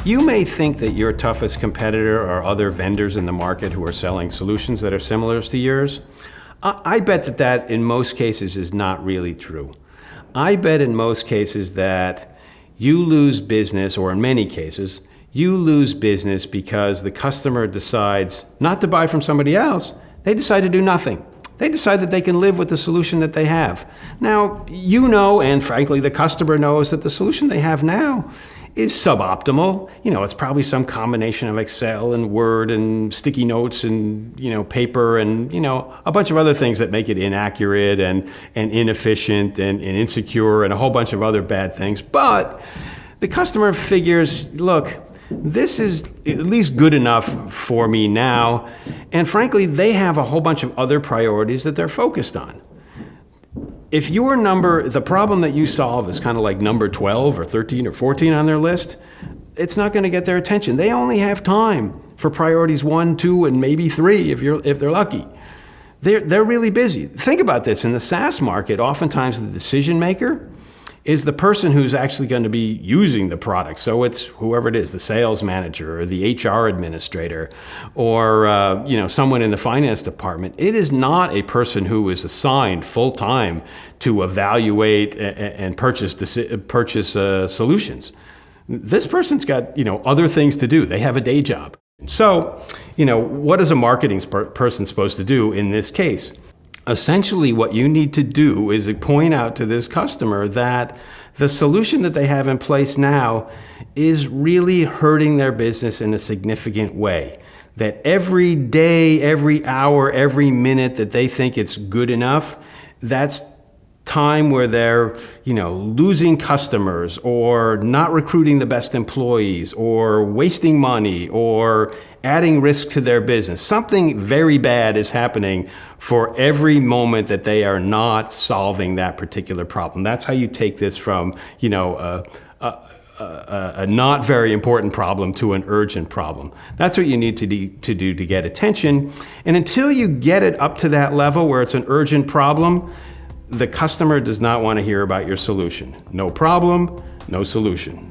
You may think that your toughest competitor are other vendors in the market who are selling solutions that are similar to yours. I bet that in most cases is not really true. I bet in most cases that you lose business, or in many cases, you lose business because the customer decides not to buy from somebody else. They decide to do nothing. They decide that they can live with the solution that they have. Now, you know, and frankly, the customer knows that the solution they have now is suboptimal. It's probably some combination of Excel and Word and sticky notes and, paper and, a bunch of other things that make it inaccurate and inefficient and insecure and a whole bunch of other bad things. But the customer figures, look, this is at least good enough for me now. And frankly, they have a whole bunch of other priorities that they're focused on. If the problem that you solve is kind of like number 12 or 13 or 14 on their list, it's not going to get their attention. They only have time for priorities 1, 2, and maybe 3 if they're lucky. They're really busy. Think about this. In the SaaS market, oftentimes the decision maker is the person who's actually going to be using the product. So it's whoever it is, the sales manager or the HR administrator or someone in the finance department. It is not a person who is assigned full-time to evaluate and purchase solutions. This person's got other things to do. They have a day job. So what is a marketing person supposed to do in this case? Essentially, what you need to do is point out to this customer that the solution that they have in place now is really hurting their business in a significant way. That every day, every hour, every minute that they think it's good enough, that's time where they're, losing customers or not recruiting the best employees or wasting money or adding risk to their business. Something very bad is happening for every moment that they are not solving that particular problem. That's how you take this from, a not very important problem to an urgent problem. That's what you need to do to get attention. And until you get it up to that level where it's an urgent problem, the customer does not want to hear about your solution. No problem, no solution.